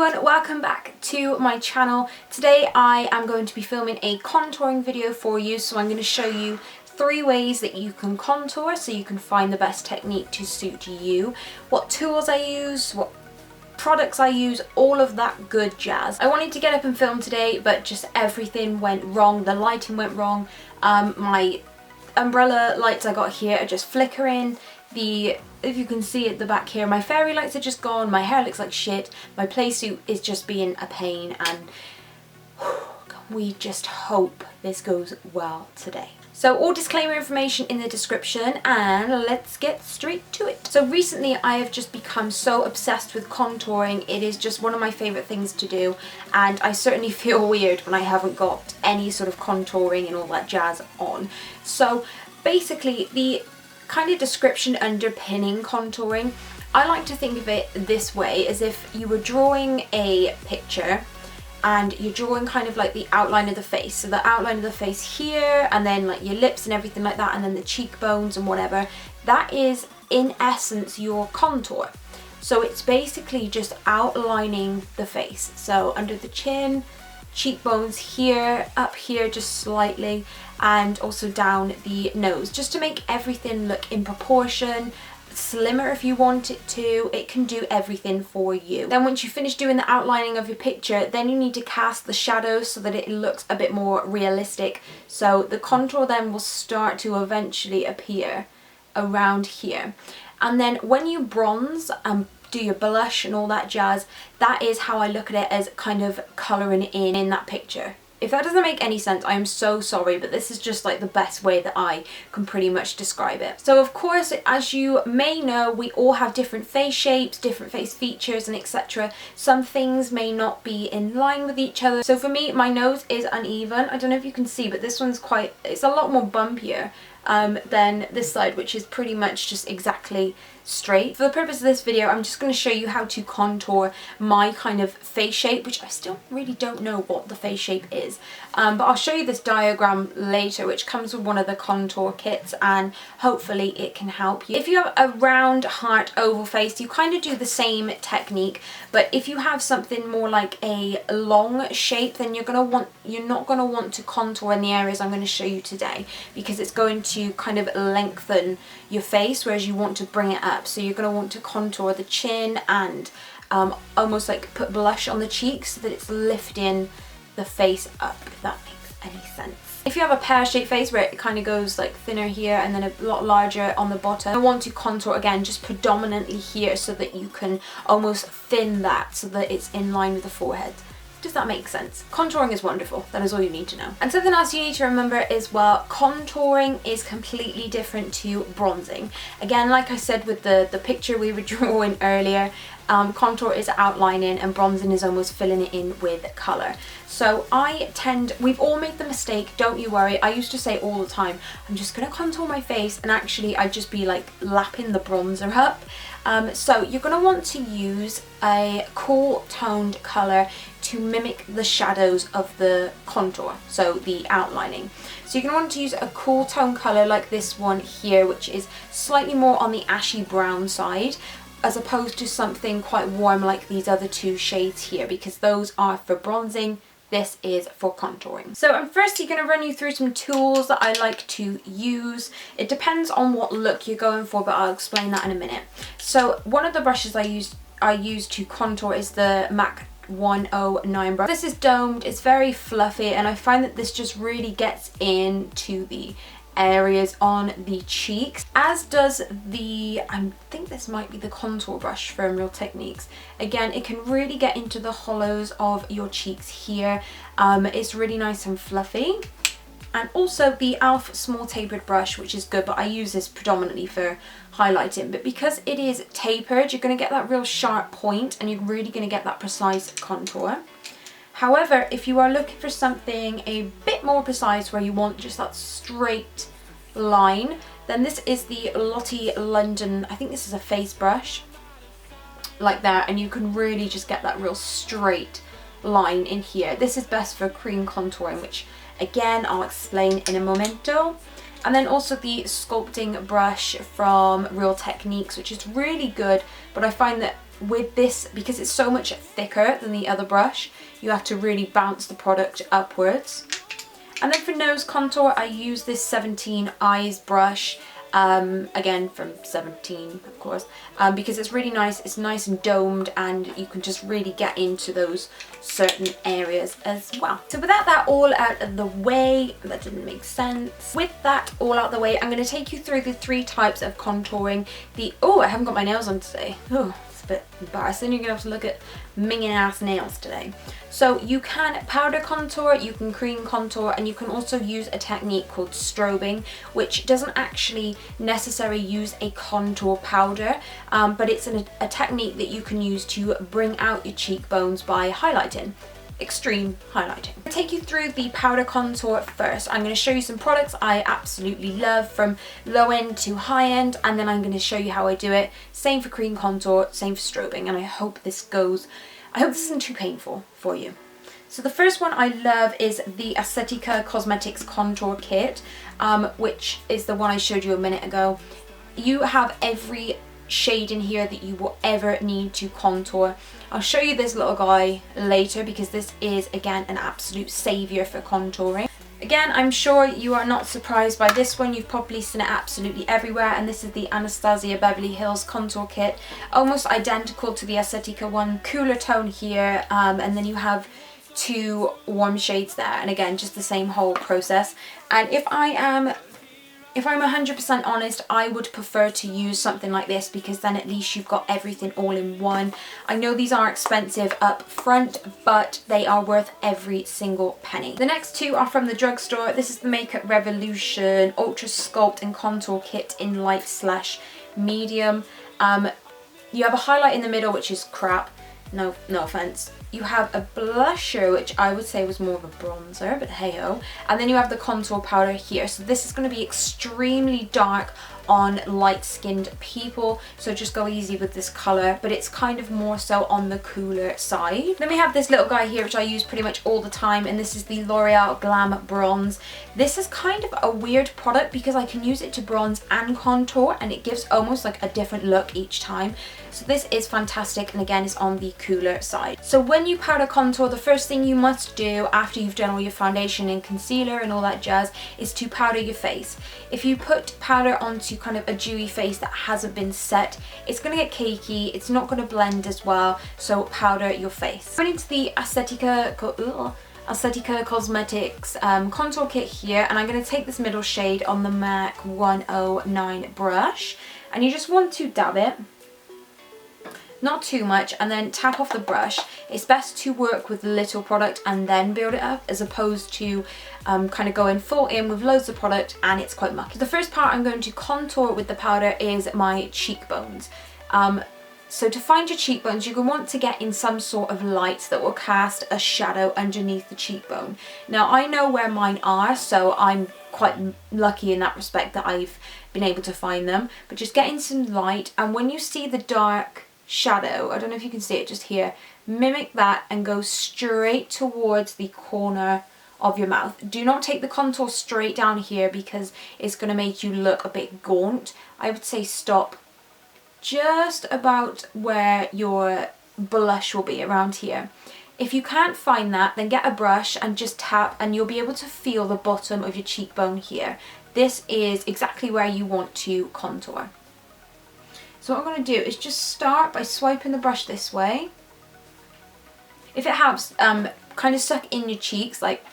everyone, welcome back to my channel. Today I am going to be filming a contouring video for you, so I'm going to show you 3 ways that you can contour so you can find the best technique to suit you, what tools I use, what products I use, all of that good jazz. I wanted to get up and film today, but just everything went wrong. The lighting went wrong. My umbrella lights I got here are just flickering. If you can see at the back here, my fairy lights are just gone, my hair looks like shit, my play suit is just being a pain, and we just hope this goes well today. So all disclaimer information in the description, and let's get straight to it. So recently I have just become so obsessed with contouring. It is just one of my favourite things to do, and I certainly feel weird when I haven't got any sort of contouring and all that jazz on. So basically the kind of description underpinning contouring, I like to think of it this way, as if you were drawing a picture and you're drawing kind of like the outline of the face. So the outline of the face here, and then like your lips and everything like that, and then the cheekbones and whatever. That is in essence your contour. So it's basically just outlining the face. So under the chin, cheekbones here, up here just slightly, and also down the nose, just to make everything look in proportion, slimmer if you want it to. It can do everything for you. Then once you finish doing the outlining of your picture, then you need to cast the shadows so that it looks a bit more realistic. So the contour then will start to eventually appear around here. And then when you bronze and do your blush and all that jazz, that is how I look at it, as kind of colouring in that picture. If that doesn't make any sense, I am so sorry, but this is just like the best way that I can pretty much describe it. So of course, as you may know, we all have different face shapes, different face features, and etc. Some things may not be in line with each other. So for me, my nose is uneven. I don't know if you can see, but this one's it's a lot more bumpier than this side, which is pretty much just exactly straight. For the purpose of this video, I'm just going to show you how to contour my kind of face shape, which I still really don't know what the face shape is, but I'll show you this diagram later, which comes with one of the contour kits, and hopefully it can help you. If you have a round, heart, oval face, you kind of do the same technique, but if you have something more like a long shape, then you're not going to want to contour in the areas I'm going to show you today, because it's going to kind of lengthen your face, whereas you want to bring it up. So you're going to want to contour the chin and almost like put blush on the cheeks so that it's lifting the face up, if that makes any sense. If you have a pear-shaped face where it kind of goes like thinner here and then a lot larger on the bottom, I want to contour again just predominantly here so that you can almost thin that so that it's in line with the forehead. Does that make sense? Contouring is wonderful. That is all you need to know. And something else you need to remember is, well, contouring is completely different to bronzing. Again, like I said with the picture we were drawing earlier, contour is outlining and bronzing is almost filling it in with colour. So we've all made the mistake, don't you worry. I used to say all the time, I'm just going to contour my face, and actually I'd just be like lapping the bronzer up. So you're going to want to use a cool toned colour to mimic the shadows of the contour, so the outlining. So you're going to want to use a cool tone colour like this one here, which is slightly more on the ashy brown side, as opposed to something quite warm like these other 2 shades here, because those are for bronzing. This is for contouring. So I'm firstly going to run you through some tools that I like to use. It depends on what look you're going for, but I'll explain that in a minute. So one of the brushes I use to contour is the MAC 109 brush. This is domed, it's very fluffy, and I find that this just really gets into the areas on the cheeks, as does I think this might be the contour brush from Real Techniques. Again, it can really get into the hollows of your cheeks here. It's really nice and fluffy. And also the e.l.f. small tapered brush, which is good, but I use this predominantly for highlighting. But because it is tapered, you're going to get that real sharp point, and you're really going to get that precise contour. However, if you are looking for something a bit more precise, where you want just that straight line, then this is the Lottie London, I think this is a face brush, like that, and you can really just get that real straight line in here. This is best for cream contouring, which again I'll explain in a momento. And then also the sculpting brush from Real Techniques, which is really good, but I find that with this, because it's so much thicker than the other brush, you have to really bounce the product upwards. And then for nose contour, I use this 17 Eyes brush, again from 17 of course, because it's really nice. It's nice and domed, and you can just really get into those certain areas as well. So with that all out of the way, that didn't make sense. With that all out of the way, I'm going to take you through the 3 types of contouring. Oh, I haven't got my nails on today. Oh, it's a bit embarrassing. You're going to have to look at minging ass nails today. So you can powder contour, you can cream contour, and you can also use a technique called strobing, which doesn't actually necessarily use a contour powder, but it's a technique that you can use to bring out your cheekbones by highlighting. Extreme highlighting. I'll take you through the powder contour first. I'm going to show you some products I absolutely love from low end to high end, and then I'm going to show you how I do it. Same for cream contour, same for strobing, and I hope this isn't too painful for you. So the first one I love is the Aesthetica Cosmetics Contour Kit, which is the one I showed you a minute ago. You have every shade in here that you will ever need to contour. I'll show you this little guy later because this is again an absolute savior for contouring. Again, I'm sure you are not surprised by this one. You've probably seen it absolutely everywhere, and this is the Anastasia Beverly Hills Contour Kit. Almost identical to the Aesthetica one, cooler tone here, and then you have 2 warm shades there, and again, just the same whole process. And if I'm 100% honest, I would prefer to use something like this, because then at least you've got everything all in one. I know these are expensive up front, but they are worth every single penny. The next 2 are from the drugstore. This is the Makeup Revolution Ultra Sculpt and Contour Kit in light/medium. You have a highlight in the middle, which is crap. No offense. You have a blusher, which I would say was more of a bronzer, but hey ho. And then you have the contour powder here. So this is going to be extremely dark on light-skinned people, so just go easy with this color, but it's kind of more so on the cooler side. Then we have this little guy here, which I use pretty much all the time, and this is the L'Oreal Glam Bronze. This is kind of a weird product because I can use it to bronze and contour, and it gives almost like a different look each time. So this is fantastic, and again, it's on the cooler side. So when you powder contour, the first thing you must do after you've done all your foundation and concealer and all that jazz is to powder your face. If you put powder onto kind of a dewy face that hasn't been set, it's going to get cakey, it's not going to blend as well, so powder your face. Going into the Aesthetica Cosmetics Contour Kit here, and I'm going to take this middle shade on the MAC 109 brush, and you just want to dab it. Not too much, and then tap off the brush. It's best to work with little product and then build it up, as opposed to kind of going full in with loads of product and it's quite mucky. The first part I'm going to contour with the powder is my cheekbones. So to find your cheekbones, you're going to want to get in some sort of light that will cast a shadow underneath the cheekbone. Now I know where mine are, so I'm quite lucky in that respect that I've been able to find them. But just get in some light, and when you see the dark shadow, I don't know if you can see it just here, mimic that and go straight towards the corner of your mouth. Do not take the contour straight down here because it's going to make you look a bit gaunt. I would say stop just about where your blush will be, around here. If you can't find that, then get a brush and just tap, and you'll be able to feel the bottom of your cheekbone here. This is exactly where you want to contour. So what I'm going to do is just start by swiping the brush this way. If it helps, kind of suck in your cheeks, like,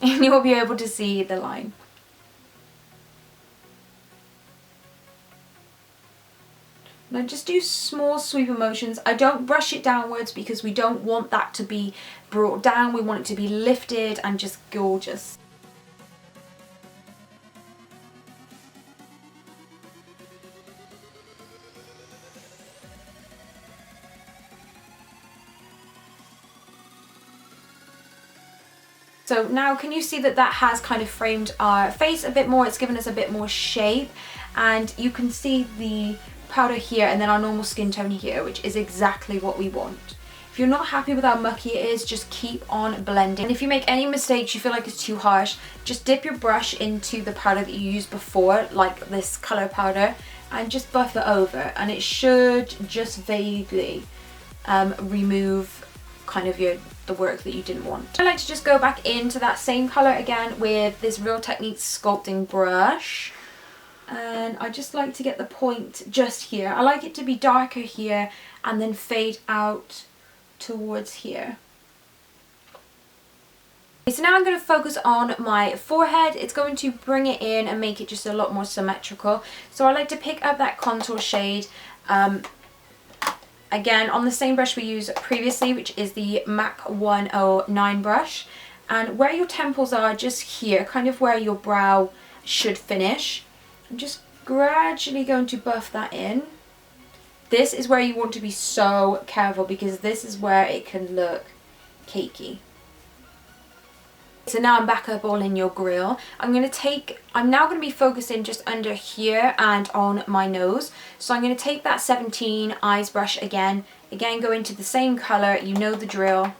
and you'll be able to see the line. Now just do small sweep motions. I don't brush it downwards because we don't want that to be brought down. We want it to be lifted and just gorgeous. So now can you see that that has kind of framed our face a bit more? It's given us a bit more shape, and you can see the powder here and then our normal skin tone here, which is exactly what we want. If you're not happy with how mucky it is, just keep on blending. And if you make any mistakes, you feel like it's too harsh, just dip your brush into the powder that you used before, like this colour powder, and just buff it over, and it should just vaguely remove kind of the work that you didn't want. I like to just go back into that same colour again with this Real Techniques sculpting brush, and I just like to get the point just here. I like it to be darker here and then fade out towards here. So now I'm going to focus on my forehead. It's going to bring it in and make it just a lot more symmetrical. So I like to pick up that contour shade again on the same brush we used previously, which is the MAC 109 brush. And where your temples are, just here, kind of where your brow should finish, I'm just gradually going to buff that in. This is where you want to be so careful, because this is where it can look cakey. So now I'm back up all in your grill. I'm now going to be focusing just under here and on my nose. So I'm going to take that 17 eyes brush again go into the same colour, you know the drill.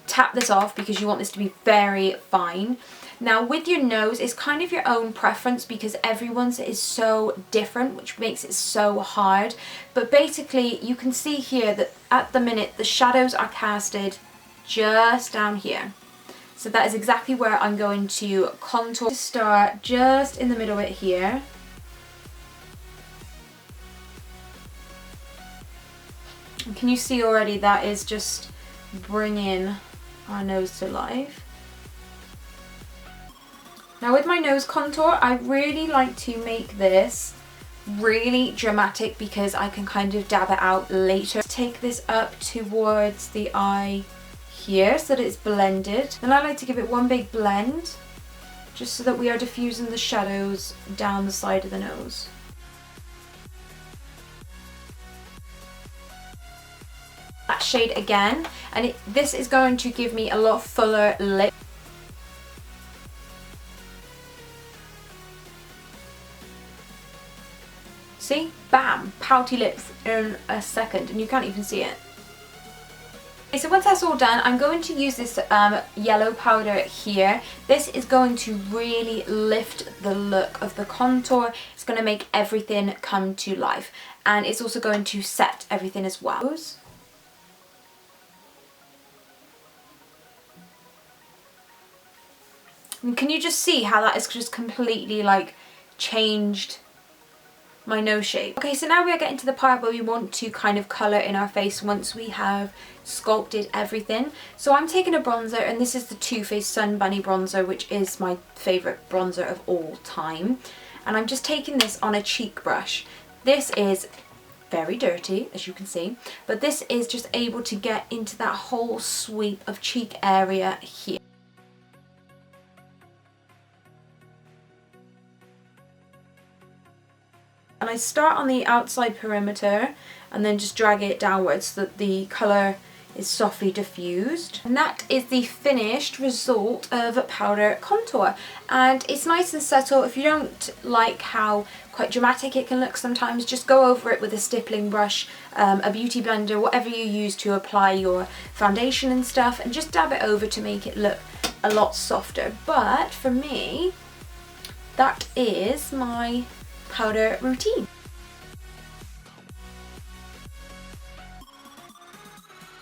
Tap this off because you want this to be very fine. Now with your nose, it's kind of your own preference because everyone's is so different, which makes it so hard. But basically you can see here that at the minute the shadows are casted just down here. So that is exactly where I'm going to contour. Start just in the middle bit here. And can you see already that is just bringing our nose to life. Now with my nose contour, I really like to make this really dramatic because I can kind of dab it out later. Take this up towards the eye here so that it's blended. Then I like to give it one big blend just so that we are diffusing the shadows down the side of the nose. That shade again, and this is going to give me a lot fuller lip. See? Bam! Pouty lips in a second, and you can't even see it. Okay, so once that's all done, I'm going to use this yellow powder here. This is going to really lift the look of the contour. It's going to make everything come to life, and it's also going to set everything as well. And can you just see how that is just completely like changed my nose shape? Okay, so now we are getting to the part where we want to kind of colour in our face once we have sculpted everything. So I'm taking a bronzer, and this is the Too Faced Sun Bunny bronzer, which is my favourite bronzer of all time. And I'm just taking this on a cheek brush. This is very dirty, as you can see, but this is just able to get into that whole sweep of cheek area here. And I start on the outside perimeter and then just drag it downwards so that the colour is softly diffused. And that is the finished result of powder contour. And it's nice and subtle. If you don't like how quite dramatic it can look sometimes, just go over it with a stippling brush, a beauty blender, whatever you use to apply your foundation and stuff, and just dab it over to make it look a lot softer. But for me, that is my powder routine.